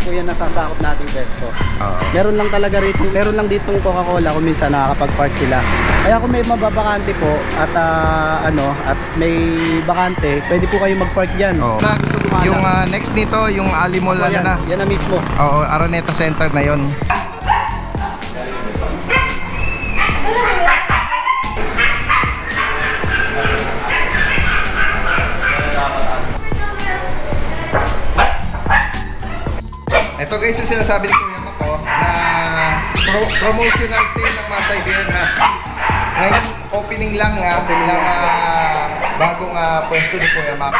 po yan nasasakop nating pwesto. Meron lang talaga rito, meron lang ditong Coca-Cola kung minsan nakakapag-park sila. Kaya kung may mababakante po at at may bakante, pwede po kayo mag-park diyan. Yung next nito, yung Ali Mall na. Yan na mismo. Oo, Araneta Center na 'yon. Ito guys, yung sinasabi ni Kuya Mac na promotional sale ng mga Siberian Husky. Ngayon, opening lang ng bagong pwesto ni Kuya Mac.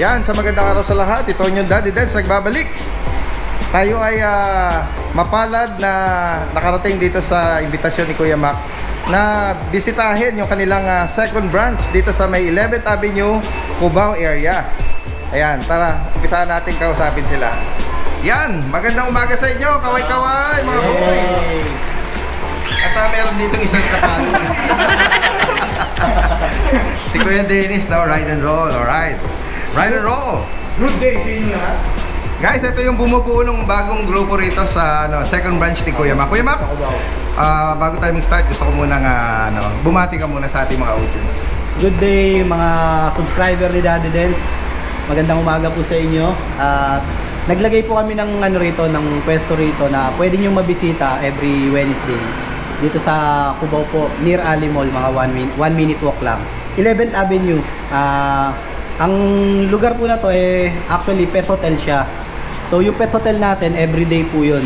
Yan, sa magandang araw sa lahat. Ito yung Daddy Deds nagbabalik. Tayo ay mapalad na nakarating dito sa imbitasyon ni Kuya Mac na bisitahin yung kanilang second branch dito sa may 11th Avenue, Cubao area. Ayan, tara, umpisahan natin kausapin sila. Yan, magandang umaga sa inyo, kaway-kaway mga boy. At meron dito isang kapalo. Si Kuya Dennis daw, ride and roll, alright. Ride and roll! Good day sa inyo lahat. Guys, ito yung bumubuo ng bagong grupo rito sa second branch ni Kuya Mac. Kuya Mac, bago tayo mag-start, gusto ko muna bumati ka muna sa ating mga audience. Good day mga subscriber ni Daddy Deds. Magandang umaga po sa inyo. Naglagay po kami ng ng pwesto rito na pwede nyo mabisita every Wednesday. Dito sa Cubao po, near Ali Mall, mga 1 minute walk lang. 11th Avenue. Ang lugar po na to actually pet hotel siya. So yung pet hotel natin everyday po yun.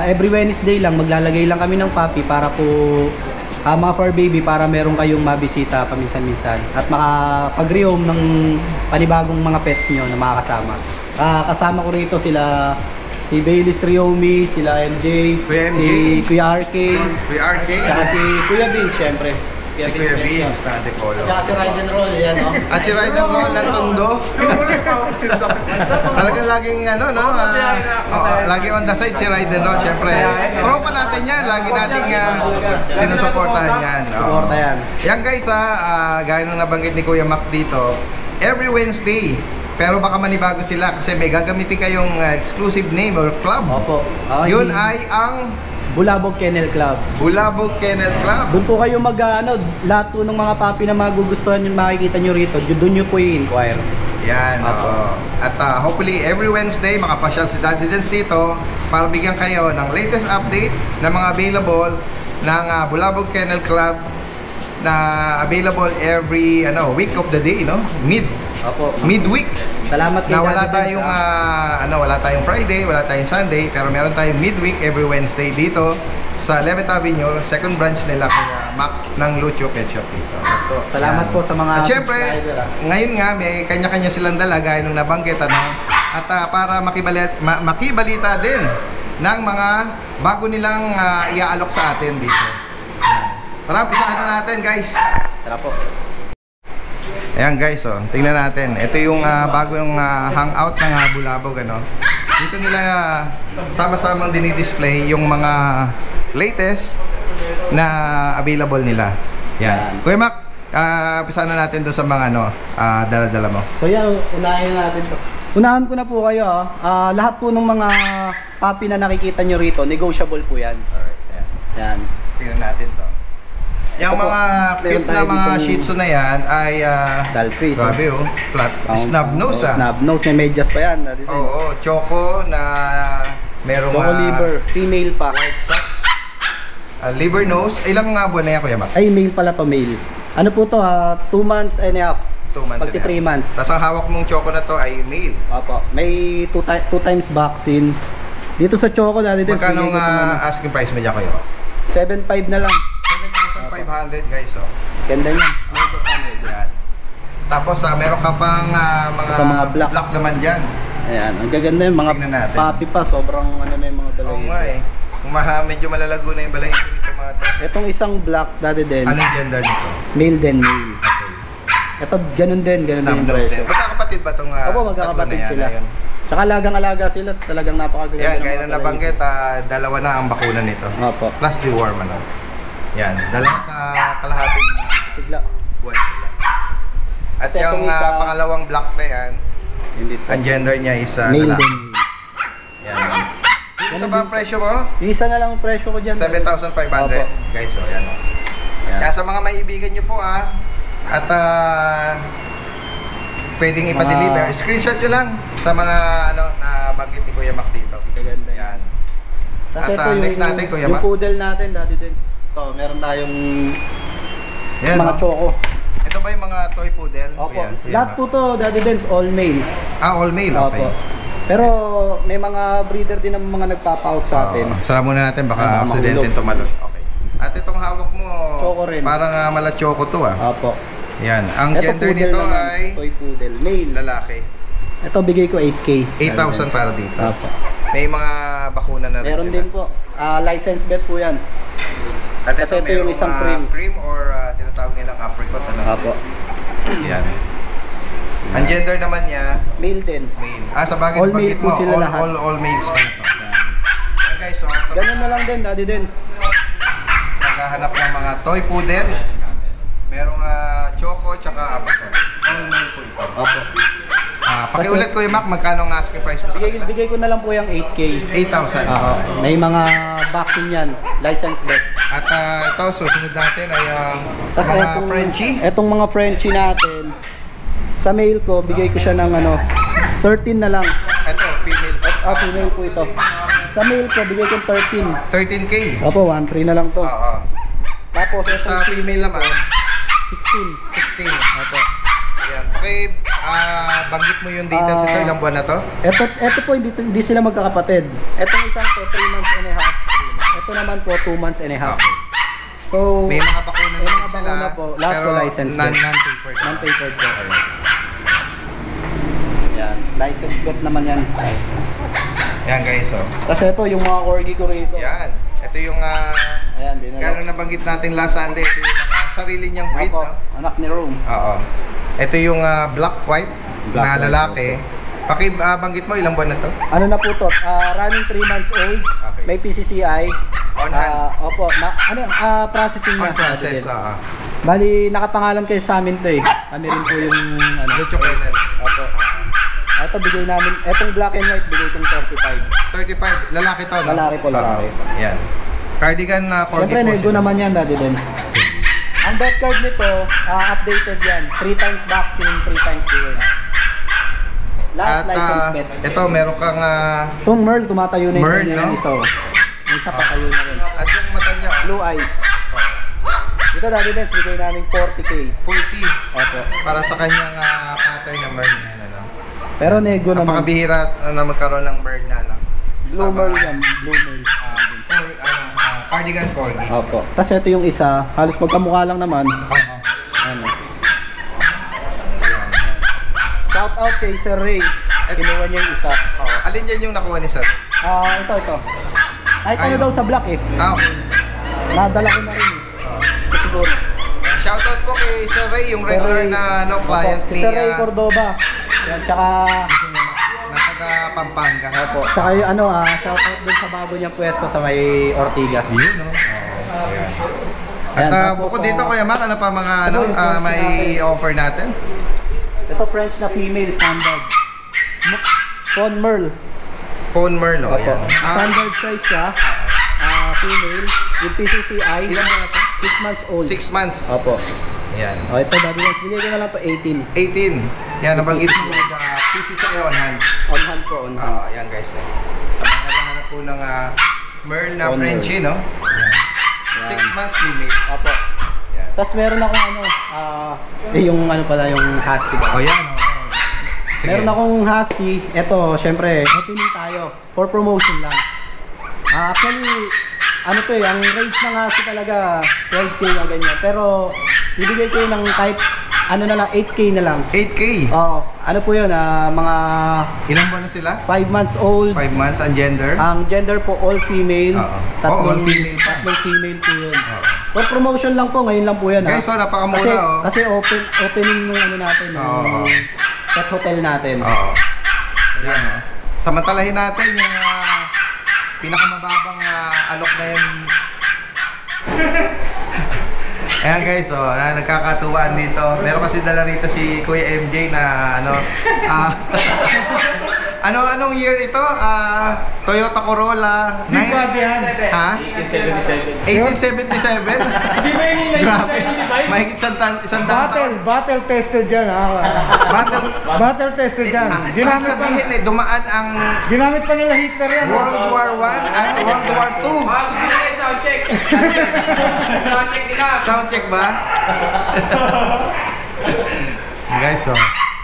Every Wednesday lang maglalagay lang kami ng puppy para po mga fur baby para meron kayong mabisita paminsan-minsan at makapag-rehome ng panibagong mga pets nyo na makakasama. Kasama ko rito sila si Baylis Riomi, sila MJ, si Kuya RK, saka si Kuya Vince syempre. Si Kuya Vince na Antipolo. At si Ride and Roll, yan o. At si Ride and Roll ng Tondo. Talagang laging lagi on the side si Ride and Roll, syempre. Tropa natin yan, lagi nating sinusuportahan yan. Suporta yan. Yan guys gaya nung nabanggit ni Kuya Mac dito, every Wednesday. Pero baka manibago sila kasi may gagamitin kayong exclusive name or club. Opo. Yun ay ang Bulabog Kennel Club. Bulabog Kennel Club. Doon po kayo lahat po ng mga puppy na magugustuhan nyo, makikita nyo rito, doon nyo po i-inquire. Yan, At hopefully every Wednesday makapasyal si Daddy Deds dito para bigyan kayo ng latest update ng mga available ng Bulabog Kennel Club na available every week of the day, no? Midweek. Salamat kay na wala Daddy tayong wala tayong Friday, wala tayong Sunday, pero meron tayong midweek every Wednesday dito sa 11th Avenue, second branch nila Kuya Mac ng Lucio Pet Shop dito. Salamat po sa mga at syempre, ngayon nga may kanya-kanya silang dala gaya nung nabanggit at para makibalita din ng mga bago nilang iaalok sa atin dito. Tara, umpisahan na natin guys. Tara po. Ayan guys, tingnan natin. Ito yung bagong hangout ng Bulabog, Dito nila sama-samang dinidisplay yung mga latest na available nila. Yan. Kuya Mac, umpisahan na natin doon sa mga dala-dala mo. So yan, unahin natin to. Unahan ko na po kayo. Lahat po ng mga puppy na nakikita nyo rito, negotiable po yan. Alright, yan. Tingnan natin to. Yung mga cute na mga Shih Tzu na yan ay Dalfis. Grabe flat. Snub nose Snub nose, may medyas pa yan. Oo, choco na merong choco liver, female pa. White socks. Liver nose. Ilang buwan na yan, Kuya Mac? Ay, male pala to, male. Ano po to 2 months and a half. 2 months Pagti 3 months. Tapos ang hawak mong choco na to ay male. Opo. May 2 times vaccine. Dito sa Choco, Daddy Dens, Magkano bigay ko itong, asking price mo dyan kayo? 7.5 na lang. 7,500 guys, oh. Ganda niyan. Yan. Tapos meron ka pang Ito, mga black. black naman dyan. Ayan, ang gaganda yung mga Tingnan natin. papi pa, sobrang ano na yung mga Oo balahibo. nga eh. Kung medyo malalago na yung balahibo nito mga to. Itong isang black, Daddy Dens, Anong gender nito? male din, male. Okay. Ito, ganun din yung Snub-nose din. presyo. Magkakapatid ba itong Opo, magkakapatid tatlo na yan? sila. Ayun. Tsaka alagang-alaga sila, talagang napakaganda. Yan, ng gaya mga na nabanggit, dalawa na ang bakuna nito. Opo. Plus deworm, ano? Yan, dalawang kalahating Sigla. buwan sila. At Kasi yung itong isa- pangalawang black na yan, Hindi po. ang gender niya is Male lalaki. din. Yan. Isa ba ang presyo mo? Isa na lang ang presyo ko dyan. 7,500. Opo. Guys, oh, yan oh. Yan. Kaya sa mga maibigan nyo po at pwedeng ipa-deliver, screenshot nyo lang sa mga na banggit ni Kuya Mac dito. Gaganda Yan. Kasi At, ito yung, next natin, Kuya yung Mac. poodle natin, Daddy Dens. Ito, meron tayong Yan, mga oh. choco. Ito ba yung mga toy poodle? Opo. Kuya Lahat Mac? po to, Daddy Dens, all male. All male, okay. Opo. Pero may mga breeder din ng mga nagpapa-out sa atin. Sara muna natin, baka Baka aksidente mahulog. tumalon. Okay. At itong hawak mo, Choco rin. parang mala choco to Opo. Yan. Ang Ito gender poodle nito naman, ay toy poodle, male. lalaki. Ito bigay ko 8K. 8,000 para dito. Opo. May mga bakuna na rin Meron sila. din po. License bet po yan. At Kasi ito yung merong, isang cream. cream or tinatawag nilang apricot. Opo. Yan. Ang gender naman niya, Male din. male. Sa bagay All nabanggit male po mo, sila lahat. all males pa ito. Yan guys, so sa Ganyan na lang din, Daddy Dens. naghahanap ng mga toy poodle, merong choco tsaka apricot. All male po ito. Opo. Pakiulit ko yung Mac, magkano ang asking price mo sa kanila? Bigay ko na lang po yung 8K. 8,000. May mga vaccine yan. License bet. At ito, susunod natin ay Tapos mga etong, Frenchie. etong mga Frenchie natin, sa male ko, bigay ko siya ng 13 na lang. Ito, female. Female po ito. Sa male ko, bigay ko 13. 13K. Opo, 1.3 na lang to. Oo. Tapos, Sa female naman, 16. 16. Opo. Yan. Banggit mo yung details ito, ilang buwan na to? Ito po, hindi sila magkakapatid. Etong isang to, 3 months and a half. Ito naman po, 2 months and a half. Okay. So, May mga bakuna may na mga sila. bakuna po. Lahat pero po license bet. non-papered. Non-papered po. Yan. License bet naman yan. Yan guys, oh. Kasi ito, yung mga corgi ko rito. Yan. Ito yung Ayan, gano'n nabanggit natin last Sunday. Ito yung mga sarili niyang breed, Ako, no? anak ni Rome. Oo. Ito yung black white Black na white, lalaki. Banggit mo, ilang buwan na to? Ano na po to? Running 3 months old. Okay. May PCCI. On hand. Opo. Processing na. On process, oo. Bali, nakapangalan kayo sa amin to eh. Kami rin po yung Lucho Kennel. Opo. Ito bigay namin, etong black and white bigay kong 35. 35, lalaki to, no? Lalaki po, lalaki. Yan. Cardigan na corgi Siyempre, po nego sila. naman yan, Daddy Dens. Ang bet card nito, updated yan. 3 times vaccine, 3 times deworm. Lahat At license bet. ito, meron kang Itong Merl, tumatayo na Merl, yung no? isa. Yung isa patayo na rin. at yung mata niya, Blue eyes. Ito, Daddy Dens, bigay namin 40K. 40 Opo. para sa kanyang pattern na merl na ano. Pero nego naman. Napakabihira na magkaroon ng merl na ano. Blue Merl yan, Blue Merl. Cardigan corgi. Opo. Tapos ito yung isa, halos magkamukha lang naman. Ano. Shout out kay Sir Ray. Kinuha niya yung isa. Alin dyan yung nakuha ni Sir? Ito. Kahit ano Ayun. daw sa black eh. Okay. Nadala ko na rin eh. Siguro. Shoutout po kay Sir Ray, yung regular Ray. na client Opo, si ni Sir Ray Cordoba. Yan, tsaka na taga Pampanga. Opo, tsaka yung shout out din sa bago niyang pwesto sa may Ortigas. Yun, no? Ayan. At Ayan, tapos, bukod dito, Kuya Mac, ano pa mga ito yung first may natin. offer natin? Ito French na female standard. Con Merle. Phone Merlo. Opo. Ayan. Standard size siya. Female with PCCI. Ilan ba na to? 6 months old. 6 months. Opo. Ayan. Ito Daddy Dens, bigay ko na lang to 18. 18. Yan, nabanggit mo PCCI on hand. On hand po, on hand. Ayan guys. Sa mga naghahanap po ng Merl na Phone Frenchie, no? 6 months female. Opo. Yan. Tapos meron akong yung pala yung husky ba? O yan, Sige. Meron akong husky. Ito, syempre, opening tayo. For promotion lang. Actually, ano to ang range ng husky talaga, 12K na ganyan. Pero, bibigay ko yun ng kahit, ano na lang, 8K na lang. 8K. Oo, ano po yun, mga Ilang buwan na sila? 5 months old. 5 months. Ang gender? Ang gender po, all female. Oo. All female pa. Tatlong female po yun. Oo. For promotion lang po, ngayon lang po yan. Guys, napakamura Kasi opening nung ano natin, Oo. pet hotel natin. Oo. Ayan, oh. Samantalahin natin yung pinakamababang alok na yun. Ayan guys, nagkakatuwaan dito. Meron kasi dala rito si Kuya MJ na anong year ito? Toyota Corolla 9? Ha? 1877? Grabe. Mahigit isang taon. Battle tested dyan, ha? Battle tested dyan. Ibig sabihin dumaan ang Ginamit pa nila Hitler yan. World War I at World War II. Soundcheck. Soundcheck nila. Soundcheck ba? Guys,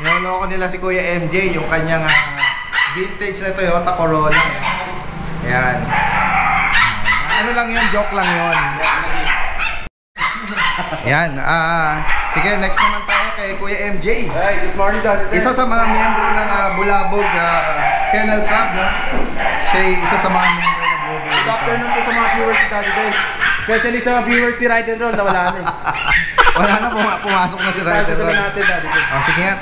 niloloko nila si Kuya MJ yung kanyang vintage na Toyota Corolla. Ayan. Ano lang yun? Joke lang yun. Ayan. Sige, next naman tayo kay Kuya MJ. Hey, good morning, Daddy. Isa sa mga miyembro ng Bulabog Kennel Club, no? Siya isa sa mga miyembro ng Bulabog. Good afternoon po sa mga viewers ni Daddy Dave. Especially sa mga viewers ni Ride and Roll na wala na eh. Wala na, pumasok na si Ryder. Dala natin, Daddy Dave. Sige nga,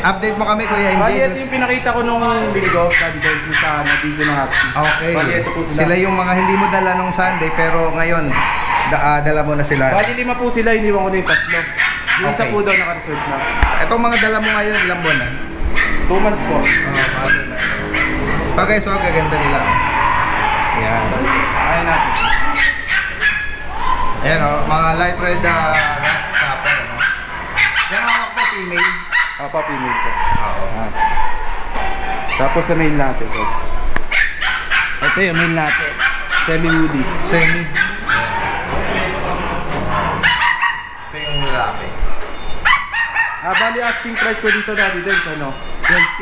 update mo kami, Kuya MJ. Bali, ito yung pinakita ko nung linggo, Daddy Dave, sa video ng Husky. Okay. Bali, ito po sila. Sila yung mga hindi mo dala nung Sunday, pero ngayon, dala mo na sila. Bali, 5 po sila, iniwan ko na yung 3. Yung isa Okay. po daw naka-reserve na. Itong mga dala mo ngayon, ilang buwan na? 2 months po. Okay, so gaganda nila. Ayan. Ayaw natin. Ayan mga light red rust copper, ano? Yan hawak mo, female. Papa, female po. Oo. Ah. Tapos sa mail natin. Ito yung mail natin. Semi-woody. Semi. Ito yung lalaki. Bali, asking price ko dito, Daddy Dave, ano? 12K.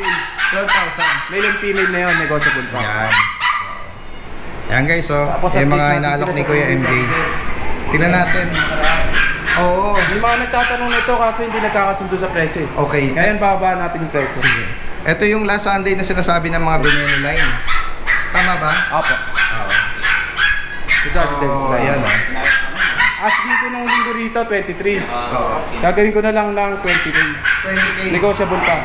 12,000. Male and female na yun, negotiable pa. Yan. Yan guys, Tapos yung update mga natin inaalok sila ni sa Kuya mail MJ. natin. Tingnan natin. Oo. May mga nagtatanong nito kasi hindi nagkakasundo sa presyo eh. Okay. Ngayon bababa natin yung presyo. Sige. Ito yung last Sunday na sinasabi ng mga Veneno line. Tama ba? Apo. Oo. Ito Daddy Dave. Ayan Asking ko nung linggo rito, 23. Oo. Gagawin ko na lang ng 20K. 20K. Negotiable pa.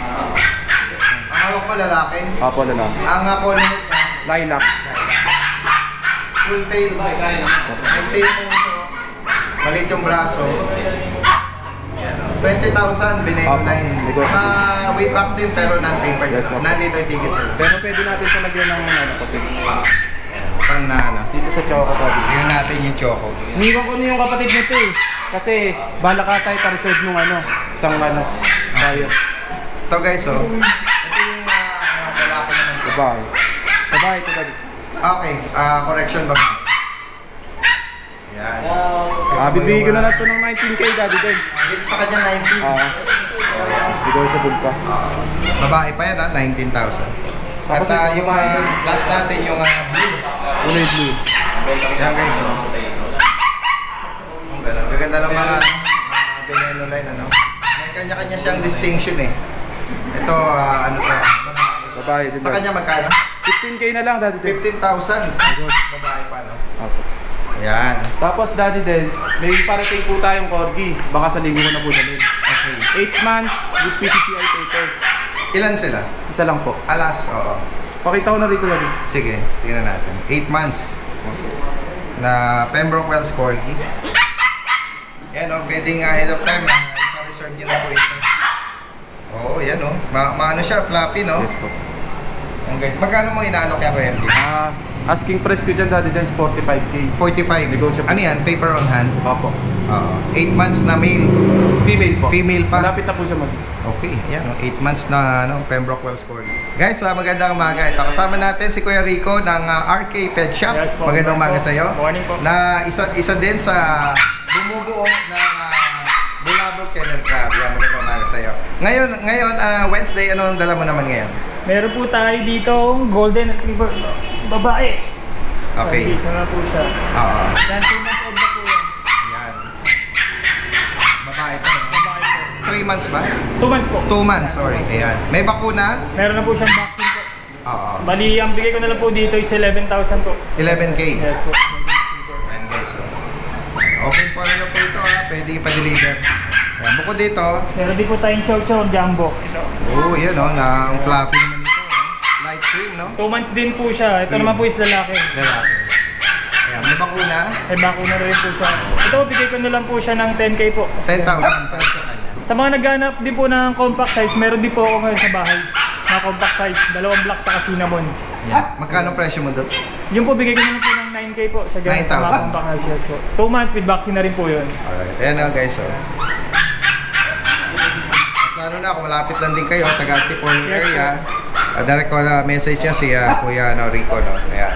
Ang hawak ko lalaki. Apo na lang. Ang color niya, Lilac. full tail. Maiksi yung puso. Maliit yung braso. 20,000 Veneno Apo. line. Negotiable. Mga weight vaccine pero non-paper. Yes, apo. Non-liter tickets. Pero pwede natin siya lagyan ng ano, kapit. Pang na ano. Dito sa Choco Daddy. Tingnan natin yung choco. Iniwan ko na yung kapatid nito eh. Kasi bala ka tayo pa-reserve nung ano, isang ano, tayo. Ito guys, ito yung lalaki naman. Babae. Babae ito Daddy. Okay, correction ba? Yan. Bibigay ko na lang ito ng 19K Daddy Dave. Dito sa kanya 19. Negotiable pa. Babae pa yan 19,000. At Tapos yung last natin yung blue. Kulay blue. Yan guys, Gaganda ng mga Veneno line, ano. May kanya-kanya siyang distinction eh. Ito, ano to? Babae din. Sa kanya magkano? 15K na lang Daddy Dave. 15,000. Babae pa, no? Apo. Ayan. Tapos Daddy Dave, may parating po tayong corgi. Baka sa linggo ko na po dalhin. Okay. 8 months with PCCI papers. Ilan sila? Isa lang po. Alas, oo. Pakita ko na rito Daddy. Sige, tingnan natin. 8 months na Pembroke Wells Corgi. Yan pwedeng ahead of time ipa-reserve nyo na po ito. Oo, yan maano siya, floppy, no? Yes po. Okay. Magkano mo inaalok yan ko, MD? Asking price ko dyan Daddy Dave 45K. 45. Negotiable. Ano yan? Paper on hand? Opo. 8 months na male. Female po. Female pa. Malapit na po siya mag... Okay, yan 8 months na Pembroke Wells Corgi. Guys, magandang umaga. Ito, kasama natin si Kuya Rico ng RK Pet Shop. Yes po. Magandang umaga Morning po. sa iyo. Morning po. Na isa din sa bumubuo ng Bulabog Kennel Club. Yan, magandang umaga sa iyo. Ngayon, Wednesday, ano ang dala mo naman ngayon? Meron po tayo dito golden retriever babae. Okay. Isa na po siya. Oo. Yan, 2 months old na po yan. Ayan. Babae to. Babae po. 3 months ba? 2 months po. 2 months, sorry. Ayan. May bakuna? Meron na po siyang vaccine po. Oo. Bali, ang bigay ko na lang po dito is 11,000 po. 11K. Yes po. Ayan guys. Open po na po ito ha. Pwede ipa-deliver. Ayan. Bukod dito. Meron din po tayong chow chow jumbo. Ito. Oh, yan o. Ang fluffy naman ito. Light cream, no? 2 months din po siya. Ito naman po is lalaki. Lalaki. Ayan. May bakuna. May bakuna rin po siya. Ito, bigay ko na lang po siya ng 10K po. 10,000 para sa kanya. Sa mga naghanap din po ng compact size, meron din po ako ngayon sa bahay. Na compact size, 2 black tsaka cinnamon. Yan. Magkano presyo mo doon? Yung po, bigay ko na lang po ng 9K po sa ganun sa mga 9,000. compact size po. 2 months with vaccine na rin po yun. Alright. Ayan na guys. Oh. Plano na kung malapit lang din kayo, taga Antipolo area. Direct ko na message niya si Kuya Rico. No? Ayan.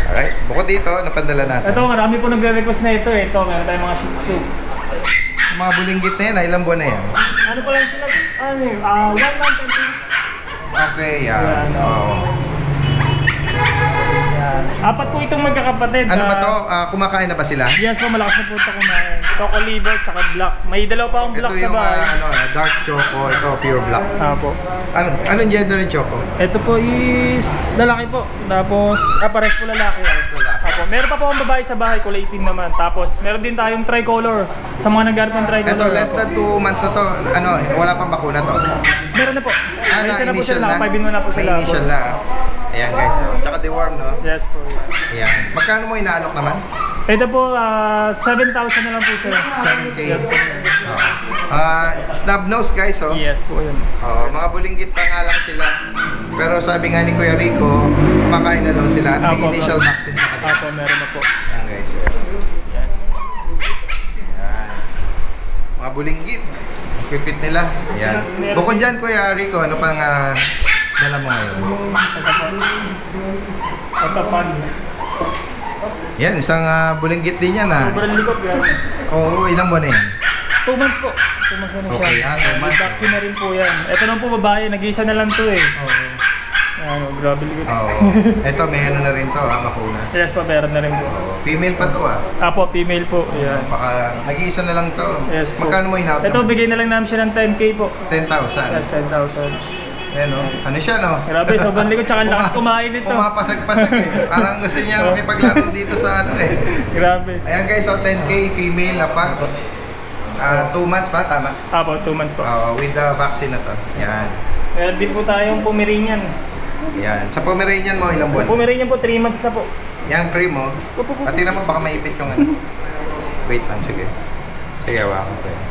Alright. Bukod dito, napandala natin. Ito, marami po nagre-request na ito eh. Ito, meron tayong mga Shih Tzu. Mga bulinggit na yan, ilang buwan na yan? Ano pa lang sila? 1 month and 2 weeks. Okay, yan. Ayan, Oh. Yan. 4 po itong magkakapatid. Ano ba to? Kumakain na ba sila? Yes po, malakas na po ito kumain. Choco liver, tsaka black. May dalawa pa akong Ito black sa yung bahay. dark choco, ito pure black. Po. Anong gender ng choco? Ito po is lalaki po. Tapos, pares po lalaki. Pares lalaki. Meron pa po akong babae sa bahay, kulay itim naman. Tapos, meron din tayong tricolor. Sa mga naghanap ng tricolor. Ito, less than 2 months na to. Wala pang bakuna to. Meron na po. May isa na po initial sila, 5 in 1 na po May sila. initial na. Ayan guys, oh. Tsaka deworm, no? Yes po. Ayan. Magkano mo inaanok naman? Ito po, 7,000 na lang po siya. 7K. Yes po. Snub nose guys, oh. Yes po yun. Mga bulinggit pa nga lang sila. Pero sabi nga ni Kuya Rico, kumakain na daw sila at may Apo, initial vaccine sa kanila. Apo, meron na po. Ayan guys, oh. Yes. Ayan. Mga bulinggit. Pipit nila. Ayan. Bukod dyan Kuya Rico, ano pang dala mo ngayon? Patapan. Yan, isang bulinggit din yan Sobrang likot yan. Oo, ilang buwan na yan? 2 months po. 2 months na siya. Okay, 2 months. May vaccine na rin po yan. Ito lang po babae, nag-iisa na lang to eh. Ano, grabe likot. Oo. Ito, may ano na rin to, bakuna. Yes pa, meron na rin po. Female pa to Apo, female po. Yan. Baka nag-iisa na lang to. Yes po. Magkano mo inaot? Ito, bigay na lang namin siya ng 10K po. 10,000. Yes, 10,000. Ayan o. Ano siya no? Grabe, sobrang likod, tsaka ang lakas kumain nito. Pumapasag-pasag eh. Parang gusto niya makipaglaro dito sa ano eh. Grabe. Ayan guys, so 10K female na pa. 2 months pa, tama? Apo, 2 months po. With the vaccine na to. Ayan. Meron din po tayong Pomeranian. Ayan. Sa Pomeranian mo, ilang Sa buwan? Pomeranian po, 3 months na po. Yan, cream mo. Pati naman baka maipit yung ano. Wait lang, sige. Sige, hawakan ko yan.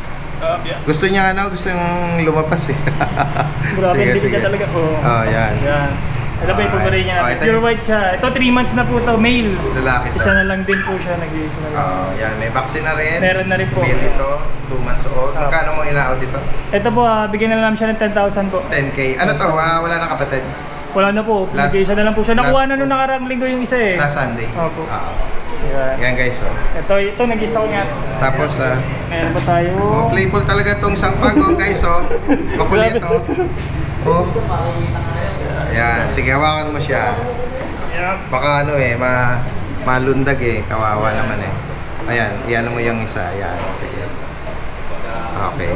Gusto niya gusto yung lumabas eh. Grabe, hindi ka talaga. Yan. Yan. Ito po yung Pomeranian natin. ito Pure yung- white siya. Ito 3 months na po ito, male. Lalaki to. Isa na lang din po siya, nag-iisa na lang. Yan, may vaccine na rin. Meron na rin po. Male ito, 2 months old. Magkano mo inaot dito? Ito po, bigyan na lang siya ng 10,000 po. 10K. Ano to? Wala nang kapatid? Wala na po, nag-iisa na lang po siya. Nakuha na nung nakaraang linggo yung isa eh. Last Sunday. Opo. Yan. Yan. Yan guys. Oh. Ito nag-isa ko nga. Tapos, Meron pa tayo. playful talaga tong sampag guys. Makulit Yan. Sige, hawakan mo siya. Yan. Baka malundag eh. Kawawa naman eh. Ayan, iyan mo yung isa. Ayan, sige. Okay.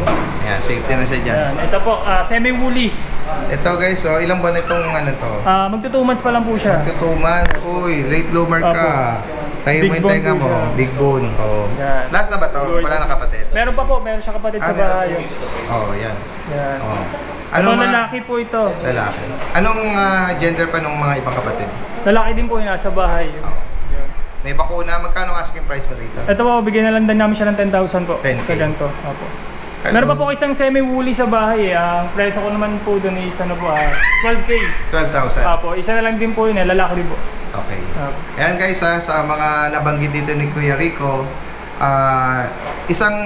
Ayan, safety na siya dyan. Yan. Ito po, semi-woolly. Ito guys, ilang buwan itong ano to? Magto 2 months pa lang po siya. 2 months. Uy, late bloomer ka. Tayo mo Big yung bone tenga po mo. siya. Big bone. Yan. Last na ba to? Wala na kapatid? Meron pa po, meron siya kapatid sa meron. bahay. Yan. Yan. Ano Ito lalaki po ito. Lalaki. Anong gender pa nung mga ibang kapatid? Lalaki din po yung nasa bahay. Yan. May bakuna. Magkano ang asking price mo rito? Ito po, bigyan na lang din namin siya ng 10,000 po. 10K. Sa ganito. Opo. Meron pa po isang semi-woolly sa bahay. Ang presyo ko naman po doon is 12K. 12,000. Apo, isa na lang din po yun, lalaki din po. Okay. Apo. Ayan guys sa mga nabanggit dito ni Kuya Rico, isang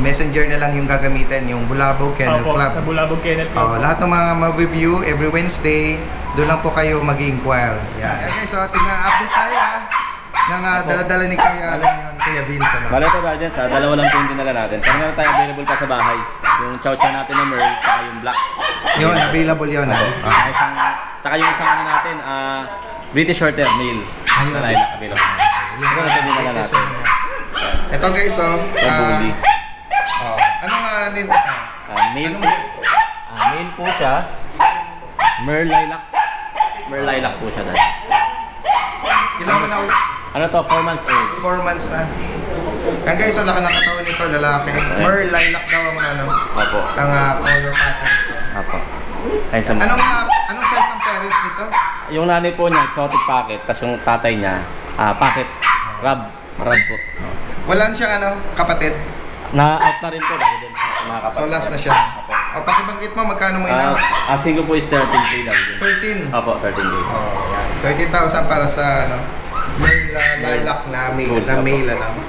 messenger na lang yung gagamitin, yung Bulabog Kennel Apo, Club. sa Bulabog Kennel Club. Lahat ng mga ma-review every Wednesday, doon lang po kayo mag-i-inquire. Yan. Ayan guys, sige na, update tayo ng dala-dala ni Kuya, alam niyo yun, Kuya Vince, ano? Bale ito dahil sa dalawa lang po yung dinala natin. Pero meron tayo available pa sa bahay. Yung chow chow natin na Merl, tsaka yung black. Yun, available yun, ano? Tsaka yung isang ano natin, British Shorthair male. Ayun. Na lilac available. Ito na ito dinala natin. Ito guys, oh. Ito bully. Anong Male po. Male po siya. Merl lilac. Merl lilac po siya dahil. ilan mo na ulit? Ano to? 4 months old. 4 months na. Yan guys, ang laki ng katawan nito, lalaki. Merl lilac daw ang ano, Opo. ang color pattern nito. Opo. Ayun sa Anong size ng parents nito? Yung nanay po niya, exotic pocket. Tapos yung tatay niya, pocket. Rab. Rab po. Wala na siyang ano, kapatid. Na-out na rin po dahil din sa mga kapatid. So last na siya. O, pakibanggit mo, magkano mo ina? Asking ko po is 13K daw din. 13. Opo, 13K. Oh, yan. 13,000 para sa ano, lilac na male, ano.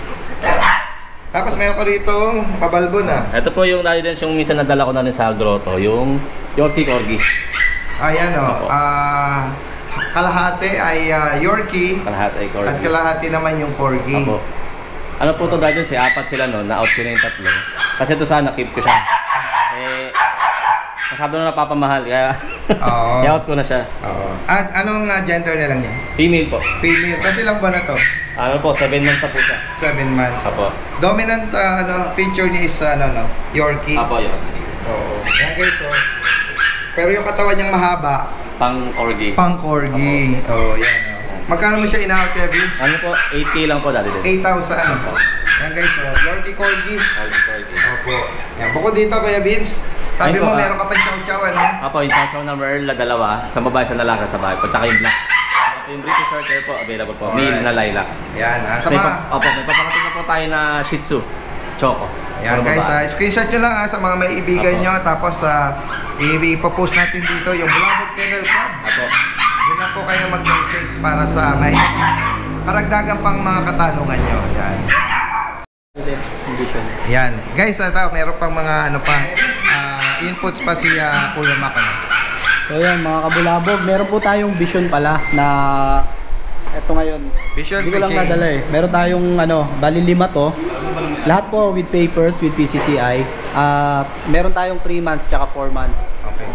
Tapos meron ko rito pabalbo na. Ito po yung dahil din yung minsan nadala ko na rin sa grotto, yung Yorkie Corgi. Ayan o. Opo. Kalahati ay Yorkie. Kalahati ay Corgi. At kalahati naman yung Corgi. Opo. Ano po to dahil si apat sila no, na-out ko na yung tatlo. Kasi ito sana, keep ko siya. Masyado na napapamahal, kaya Oo. i-out ko na siya. Oo. At anong gender na lang niya? Female po. Female. Kasi ilang ba na to? Ano po, 7 months na po siya. 7 months. Apo. Dominant feature niya is Yorkie. Apo yun. Oo. Yan guys, so. Pero yung katawan niyang mahaba, Pang Corgi. pang Corgi. Oo, yan. Magkano mo siya in-out, Kevin? Ano po, 8K lang po dati din. 8,000. Yan guys, so. Yorkie Corgi. Corgi. Opo. Yan. Bukod dito, Kuya Vince, sabi Ayun mo po, meron ka pa chow-chow, ano? Apo, yung chow chow na Merl na dalawa, sa babae sa lalaki sa bahay po, tsaka yung black. Saka yung British Shorthair po, available po. Male na lilac. Yan. Sa May mga... Opo, may paparating na po tayo na Shih Tzu. Choco. Yan Puro guys, babae. screenshot nyo lang sa mga maibigan Apo. nyo. Tapos ipopost natin dito yung Bulabog Kennel Club. Apo. Doon na po kayo mag-message para sa may karagdagan pang mga katanungan nyo. Yan. Yan. Guys, ito, meron pang mga ano pa, inputs pa si Kuya Mac. Ano? So yan mga kabulabog, meron po tayong vision pala na eto ngayon. Vision Hindi ko lang fishing. nadala eh. Meron tayong bali 5 to. Lahat po with papers, with PCCI. Meron tayong 3 months tsaka 4 months. Okay.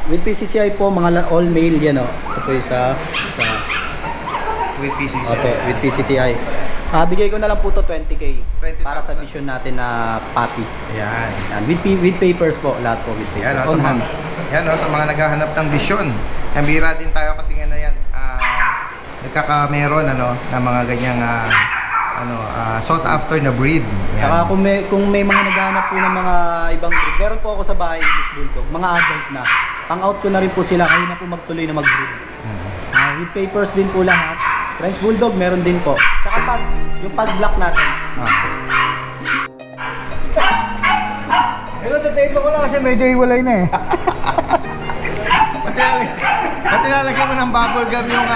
With PCCI po, mga all male yan o. Ito po yung sa With PCC. Opo, with PCCI. Bigay ko na lang po to 20K 20,000. para sa vision natin na puppy. Yan. Yan. With papers po, lahat po with Yan, papers. sa On mga, hand. sa mga naghahanap ng vision. Kambira din tayo kasi nga na yan. Nagkakameron ng mga ganyang sought after na breed. Yan. Saka kung may mga naghahanap po ng mga ibang breed, meron po ako sa bahay English Bulldog, mga adult na. Pang-out ko na rin po sila, kayo na po magtuloy na mag-breed. With papers din po lahat. French Bulldog meron din po. Saka yung pag-black natin. Pero tatayin ko lang kasi medyo iwalay na eh. Ba't nilalagyan mo ng bubble gum yung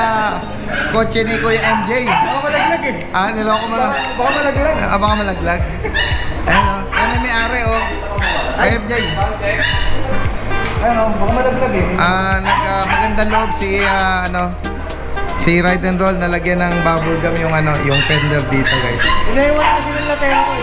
kotse ni Kuya MJ? Baka malaglag eh. Niloko mo lang. Baka malaglag. Baka malaglag. Ayun o. Yan may ari o. Kuya MJ. Ayun o, baka malaglag eh. Magandang loob si Ride and Roll nalagyan ng bubble gum yung fender dito guys. Inaiwan kasi nila tayo ko.